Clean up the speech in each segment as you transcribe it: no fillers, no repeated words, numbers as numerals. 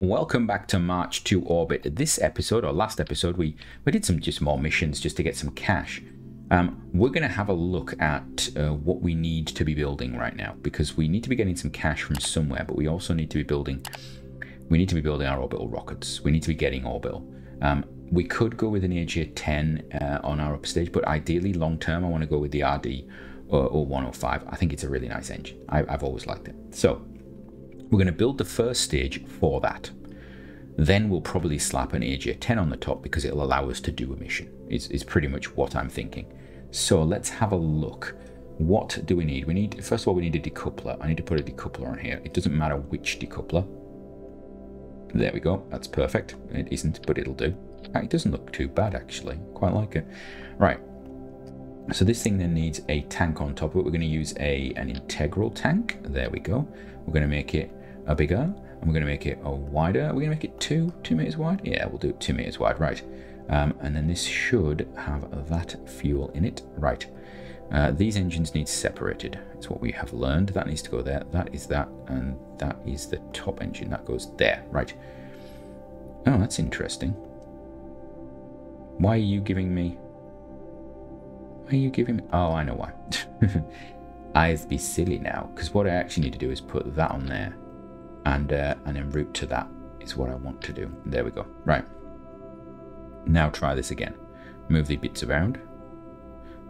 Welcome back to March to Orbit. This episode, or last episode, we did some just more missions just to get some cash. We're going to have a look at what we need to be building right now, because we need to be getting some cash from somewhere, but we also need to be building our orbital rockets. We need to be getting orbital. We could go with an RP-10 on our upstage, but ideally long term I want to go with the RD or 105. I think it's a really nice engine. I've always liked it. So we're going to build the first stage for that. Then we'll probably slap an RP-10 on the top because it'll allow us to do a mission. It's pretty much what I'm thinking. So let's have a look. What do we need? First of all, we need a decoupler. I need to put a decoupler on here. It doesn't matter which decoupler. There we go. That's perfect. It isn't, but it'll do. It doesn't look too bad, actually. Quite like it. Right. So this thing then needs a tank on top of it. We're going to use an integral tank. There we go. We're going to make it a bigger, and we're going to make it a wider. We're going to make it 2 meters wide. Yeah, we'll do it 2 meters wide. Right. And then this should have that fuel in it. Right. These engines need separated. It's what we have learned. That needs to go there. That is that, and that is the top engine. That goes there. Right. Oh, that's interesting. Why are you giving me... Oh, I know why. I'd be silly now, because what I actually need to do is put that on there, and then route to that is what I want to do. There we go. Right. Now try this again. Move the bits around.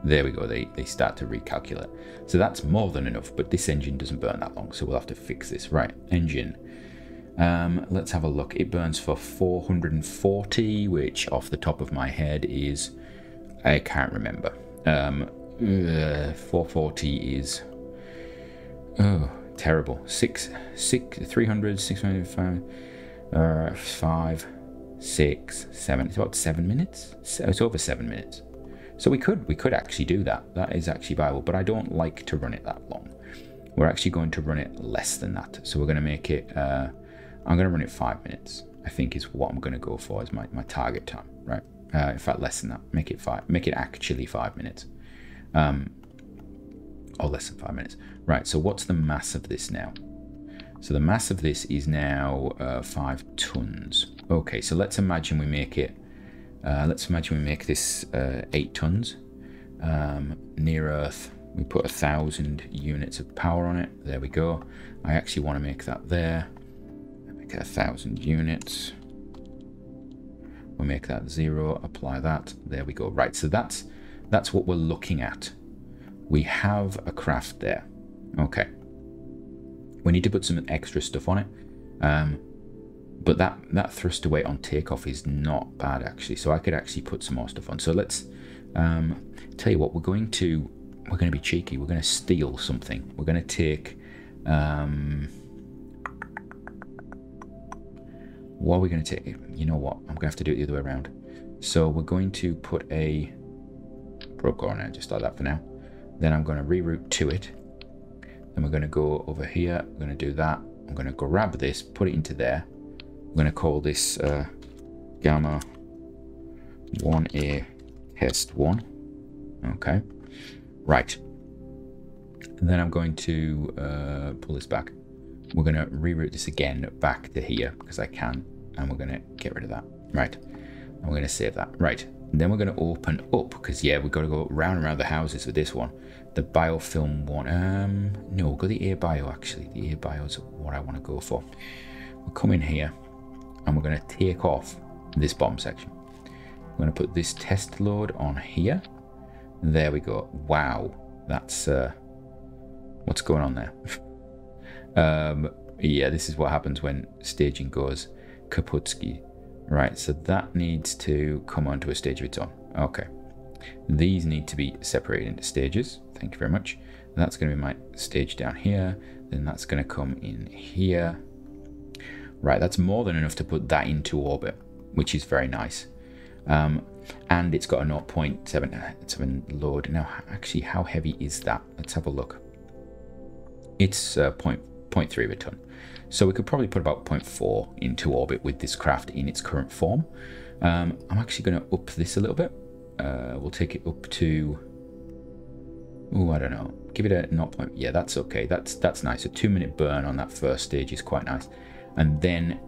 There we go. They start to recalculate. So that's more than enough, but this engine doesn't burn that long, so we'll have to fix this. Right. Engine. Let's have a look. It burns for 440, which off the top of my head is... I can't remember. 440 is... Oh, terrible. 300, 605, 5, 6, 7. It's about 7 minutes. It's over 7 minutes. So we could actually do that. That is actually viable, but I don't like to run it that long. We're actually going to run it less than that. So we're going to make it... I'm going to run it 5 minutes, I think is what I'm going to go for as my target time, right? In fact, less than that. Make it actually 5 minutes. Or less than 5 minutes. Right, so what's the mass of this now? So the mass of this is now 5 tons. Okay, so let's imagine we make it... let's imagine we make this 8 tons. Near Earth, we put 1,000 units of power on it. There we go. I actually want to make that there. Make it 1,000 units. We'll make that 0, apply that. There we go. Right, so that's what we're looking at. We have a craft there. Okay. We need to put some extra stuff on it. But that thrust weight on takeoff is not bad, actually. So I could actually put some more stuff on. So let's tell you what, we're going to be cheeky. We're going to steal something. We're going to take... what are we going to take? You know what? I'm going to have to do it the other way around. So we're going to put a probe core on it, just like that for now. Then I'm going to reroute to it. Then we're going to go over here. We're going to do that. I'm going to grab this, put it into there. I'm going to call this Gamma 1A Test 1. Okay. Right. And then I'm going to pull this back. We're going to reroute this again back to here because I can, and we're going to get rid of that. Right. And we're going to save that. Right. And then we're going to open up because, yeah, we've got to go round and round the houses with this one. The biofilm one. No, we'll go the air bio, actually. The air bio is what I want to go for. We'll come in here and we're going to take off this bottom section. We're going to put this test load on here. There we go. Wow. That's what's going on there. Yeah, this is what happens when staging goes kaputski. Right, so that needs to come onto a stage of its own. Okay. These need to be separated into stages. Thank you very much. That's going to be my stage down here. Then that's going to come in here. Right, that's more than enough to put that into orbit, which is very nice. And it's got a 0.7 load. Now, actually, how heavy is that? Let's have a look. It's 0.3 of a ton. So we could probably put about 0.4 into orbit with this craft in its current form. I'm actually going to up this a little bit. We'll take it up to... Oh, I don't know. Give it a 0. Yeah, that's okay. That's nice. A 2-minute burn on that first stage is quite nice. And then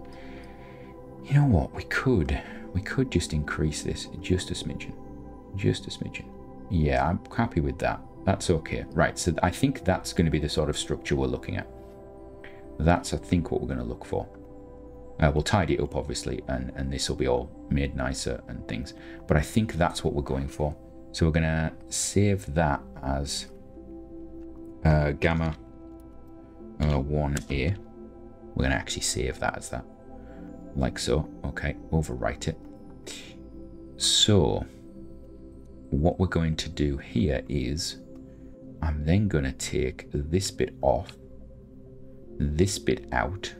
You know what? We could just increase this just a smidgen. Just a smidgen. Yeah, I'm happy with that. That's okay. Right, so I think that's going to be the sort of structure we're looking at. That's, I think, what we're going to look for. We'll tidy it up, obviously, and this will be all made nicer and things. But I think that's what we're going for. So we're going to save that as Gamma 1A. We're going to actually save that as that. Like so. Okay, overwrite it. So what we're going to do here is I'm then going to take this bit off, this bit out.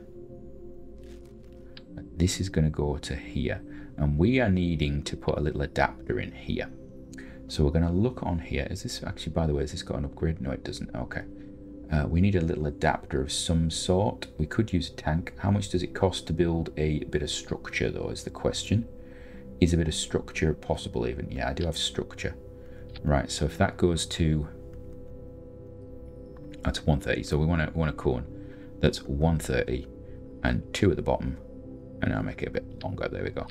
This is going to go to here, and we are needing to put a little adapter in here. So we're going to look on here. Is this actually, by the way, has this got an upgrade? No, it doesn't. Okay. We need a little adapter of some sort. We could use a tank. How much does it cost to build a bit of structure, though, is the question. Is a bit of structure possible even? Yeah, I do have structure. Right, so if that goes to... That's 130, so we want a cone that's 130 and 2 at the bottom. And I'll make it a bit longer. There we go.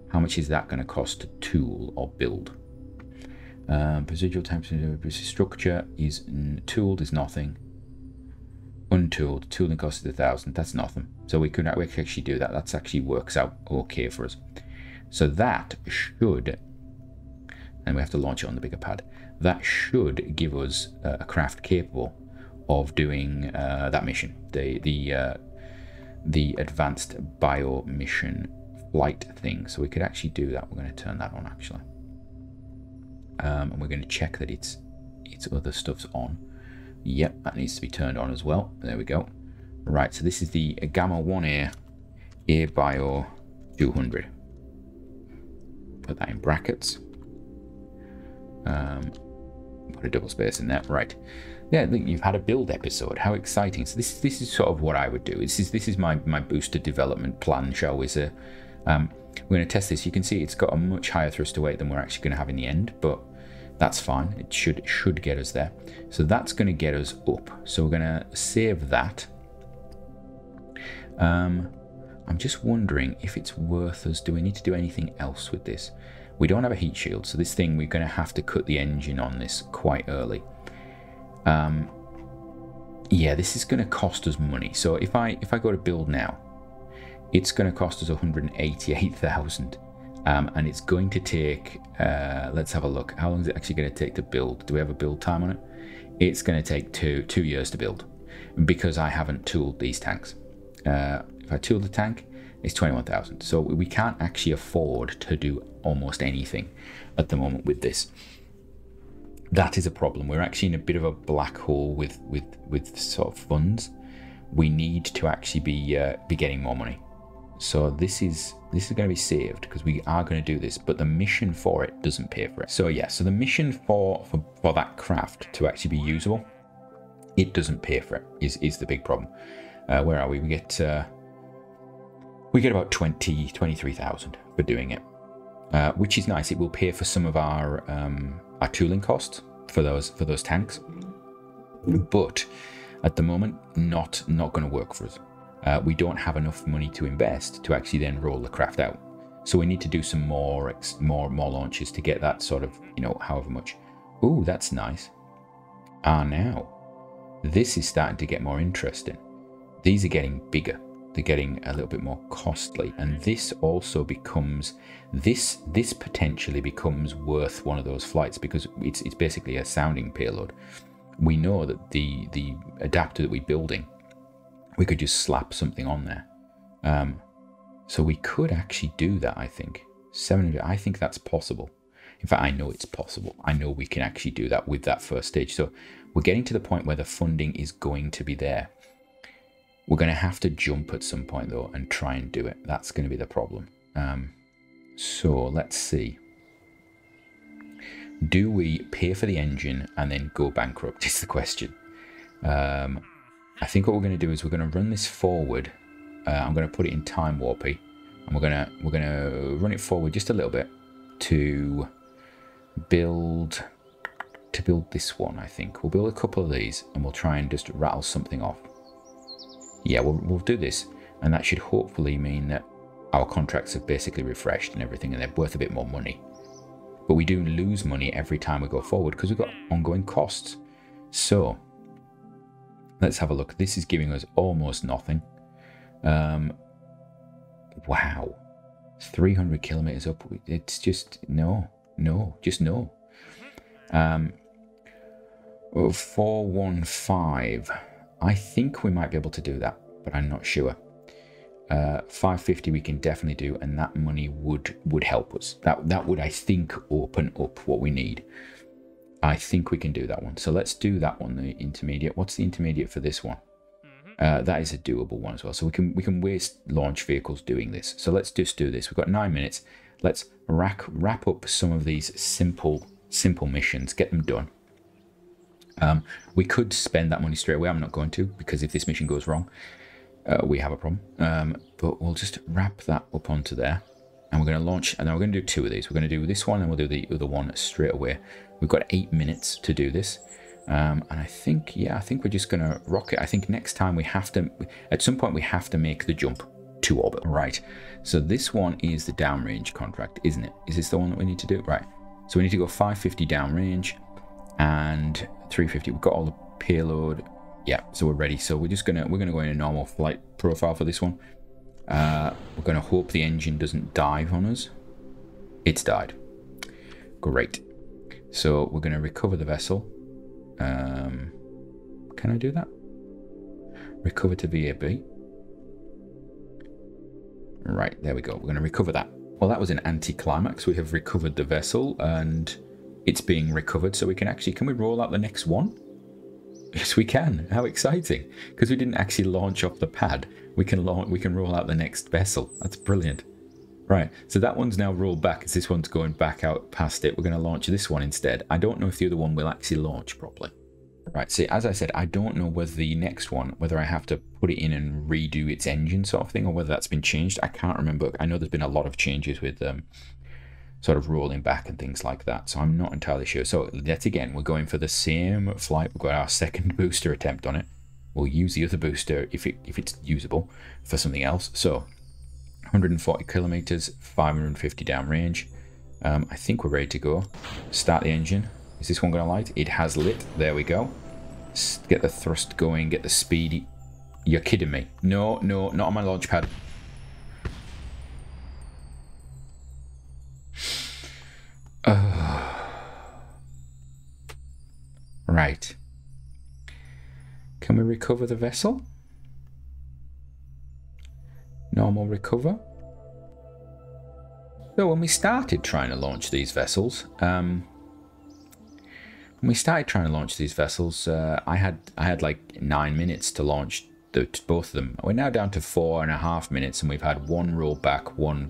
How much is that going to cost to tool or build? Residual time structure is tooled is nothing. Untooled, tooling cost is 1,000. That's nothing. So we can actually do that. That actually works out okay for us. So that should, and we have to launch it on the bigger pad. That should give us a craft capable of doing that mission, the advanced bio mission flight thing. So we could actually do that. We're going to turn that on actually, and we're going to check that its other stuff's on. Yep, that needs to be turned on as well. There we go. Right, so this is the Gamma 1A Air Bio 200. Put that in brackets. Put a double space in there. Right. Yeah, look, you've had a build episode. How exciting! So this is sort of what I would do. This is my boosted development plan, shall we say? We're going to test this. You can see it's got a much higher thruster weight than we're actually going to have in the end, but that's fine. It should get us there. So that's going to get us up. So we're going to save that. I'm just wondering if it's worth us. Do we need to do anything else with this? We don't have a heat shield, so this thing we're going to have to cut the engine on this quite early. Yeah, this is going to cost us money. So if I go to build now, it's going to cost us 188,000, and it's going to take. Let's have a look. How long is it actually going to take to build? Do we have a build time on it? It's going to take two years to build, because I haven't tooled these tanks. If I tool the tank, it's 21,000. So we can't actually afford to do almost anything at the moment with this. That is a problem. We're actually in a bit of a black hole with sort of funds. We need to actually be getting more money. So this is going to be saved because we are going to do this, but the mission for it doesn't pay for it. So yeah, so the mission for that craft to actually be usable, it doesn't pay for it. Is the big problem. Where are we? We get about 23,000 for doing it, which is nice. It will pay for some of our tooling costs for those tanks, but at the moment, not going to work for us. We don't have enough money to invest to actually then roll the craft out. So we need to do some more launches to get that sort of, however much. Ooh, that's nice. Now this is starting to get more interesting. These are getting bigger. They're getting a little bit more costly, and this also becomes this potentially becomes worth one of those flights, because it's basically a sounding payload. We know that the adapter that we're building, we could just slap something on there. So we could actually do that. I think 700. I think that's possible. In fact, I know it's possible. I know we can actually do that with that first stage. So we're getting to the point where the funding is going to be there. We're going to have to jump at some point, though, and try and do it. That's going to be the problem. So let's see. Do we pay for the engine and then go bankrupt is the question. I think what we're going to do is we're going to run this forward. I'm going to put it in time warpy, and we're going to run it forward just a little bit to build this one. I think we'll build a couple of these, and we'll try and just rattle something off. Yeah, we'll do this, and that should hopefully mean that our contracts have basically refreshed and everything, and they're worth a bit more money. But we do lose money every time we go forward because we've got ongoing costs. So let's have a look. This is giving us almost nothing. Wow. 300 kilometers up. It's just no. Just no. 415. I think we might be able to do that, but I'm not sure. 550 we can definitely do, and that money would help us. That would, I think, open up what we need. I think we can do that one. So let's do that one, the intermediate. What's the intermediate for this one? That is a doable one as well. So we can waste launch vehicles doing this. So let's just do this. We've got 9 minutes. Let's wrap up some of these simple missions, get them done. We could spend that money straight away. I'm not going to, because if this mission goes wrong, we have a problem. But we'll just wrap that up onto there, and we're going to launch, and then we're going to do 2 of these. We're going to do this one, and we'll do the other one straight away. We've got 8 minutes to do this, and I think we're just going to rock it. I think next time we have to, at some point we have to make the jump to orbit. Right, so this one is the downrange contract, isn't it? Is this the one that we need to do? Right, so we need to go 550 downrange and 350. We've got all the payload. Yeah, so we're ready. So we're gonna go in a normal flight profile for this one. We're gonna hope the engine doesn't dive on us. It's died. Great. So we're gonna recover the vessel. Can I do that? Recover to VAB. Right, there we go. We're gonna recover that. Well, that was an anticlimax. We have recovered the vessel and it's being recovered. So we can actually, can we roll out the next one? Yes, we can. How exciting! Because we didn't actually launch off the pad. We can roll out the next vessel. That's brilliant. Right, so that one's now rolled back as this one's going back out past it. We're going to launch this one instead. I don't know if the other one will actually launch properly. Right, see, as I said, I don't know whether the next one, whether I have to put it in and redo its engine sort of thing, or whether that's been changed. I can't remember. I know there's been a lot of changes with sort of rolling back and things like that, so I'm not entirely sure. So yet again, we're going for the same flight. We've got our second booster attempt on it. We'll use the other booster if it's usable for something else. So 140 kilometers, 550 downrange. I think we're ready to go. Start the engine. Is this one going to light? It has lit. There we go. Get the thrust going, get the speedy. You're kidding me. No, not on my launch pad. Right. Can we recover the vessel? Normal recover. So when we started trying to launch these vessels, I had like 9 minutes to launch both of them. We're now down to 4.5 minutes, and we've had one roll back, one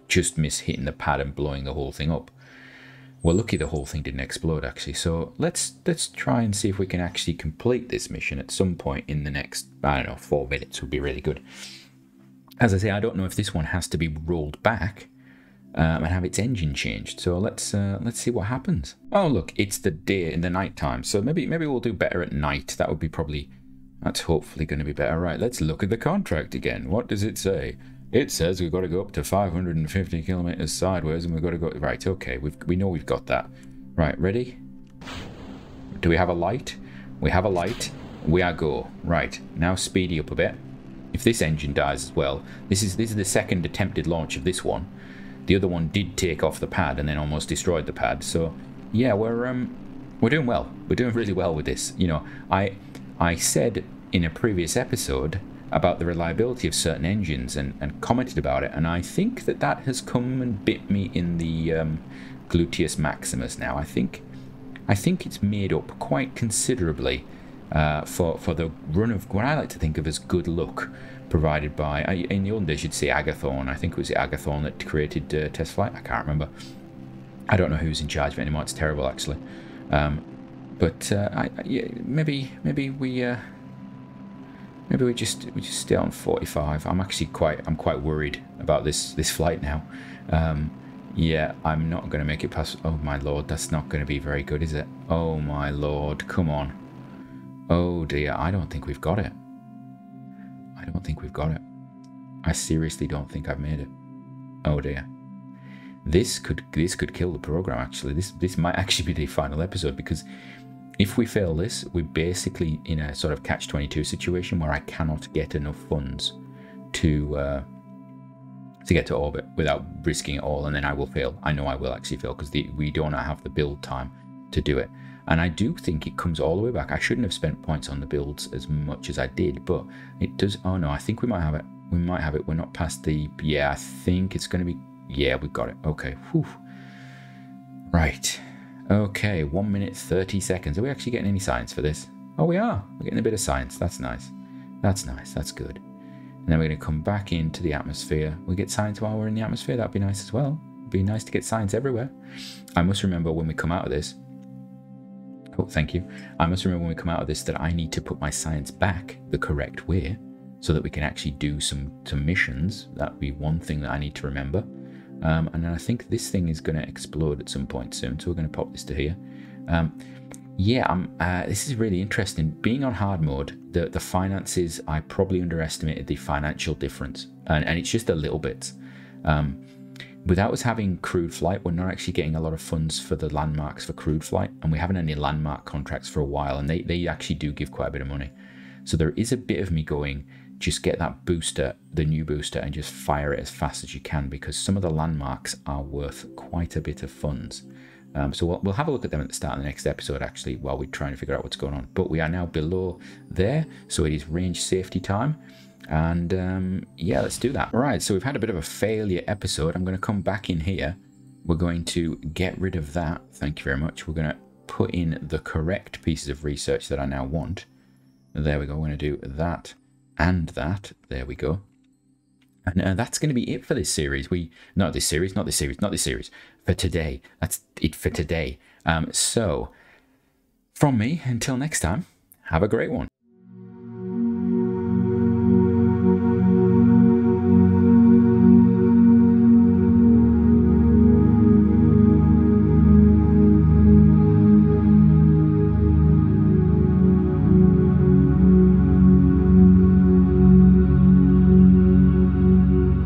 just miss hitting the pad and blowing the whole thing up. We're lucky the whole thing didn't explode, actually. So let's try and see if we can actually complete this mission at some point in the next, I don't know, 4 minutes would be really good. As I say, I don't know if this one has to be rolled back and have its engine changed. So let's see what happens. Oh look, it's the day in the night time. So maybe we'll do better at night. That would be that's hopefully going to be better. Right, let's look at the contract again. What does it say? It says we've got to go up to 550 kilometers sideways, and we've got to go... Right, okay, we know we've got that. Right, ready? Do we have a light? We have a light. We are go. Right, now speedy up a bit. If this engine dies as well, this is the second attempted launch of this one. The other one did take off the pad and then almost destroyed the pad. So yeah, we're doing well. We're doing really well with this. You know, I said in a previous episode about the reliability of certain engines and commented about it, and I think that has come and bit me in the gluteus maximus now. I think it's made up quite considerably for the run of what I like to think of as good luck provided by, in the old days you'd say Agathon. I think it was Agathon that created Test Flight. I can't remember. I don't know who's in charge of it anymore. It's terrible, actually. Yeah, maybe we just stay on 45. I'm quite worried about this flight now. Yeah, I'm not going to make it past. Oh my lord, that's not going to be very good, is it? Oh my lord, come on. Oh dear, I don't think we've got it. I seriously don't think I've made it. Oh dear. This could kill the program, actually. This might actually be the final episode, because if we fail this, we're basically in a sort of catch-22 situation where I cannot get enough funds to get to orbit without risking it all, and then I will fail. I know I will actually fail, because we don't have the build time to do it. And I do think it comes all the way back. I shouldn't have spent points on the builds as much as I did, but it does. Oh no, I think we might have it. We might have it. We're not past the. Yeah, I think it's going to be. Yeah, we've got it. Okay. Whew. Right. Okay. 1 minute 30 seconds. Are we actually getting any science for this? Oh, we are. We're getting a bit of science. That's nice. That's nice. That's good. And then we're going to come back into the atmosphere. We get science while we're in the atmosphere. That'd be nice as well. It'd be nice to get science everywhere. I must remember when we come out of this. Oh, thank you. I must remember when we come out of this that I need to put my science back the correct way so that we can actually do some missions. That'd be one thing that I need to remember. And then I think this thing is going to explode at some point soon. So we're going to pop this to here. Yeah, this is really interesting. Being on hard mode, the finances, I probably underestimated the financial difference. And it's just a little bit. Without us having crewed flight, we're not actually getting a lot of funds for the landmarks for crewed flight. And we haven't any landmark contracts for a while. And they actually do give quite a bit of money. So there is a bit of me going, just get that booster, the new booster, and just fire it as fast as you can, because some of the landmarks are worth quite a bit of funds. So we'll have a look at them at the start of the next episode, actually, while we're trying to figure out what's going on. But we are now below there, so it is range safety time. And yeah, let's do that. All right, so we've had a bit of a failure episode. I'm going to come back in here. We're going to get rid of that. Thank you very much. We're going to put in the correct pieces of research that I now want. There we go. We're going to do that and that. There we go. And that's going to be it for this series. Not this series. For today. That's it for today. So from me, until next time, have a great one.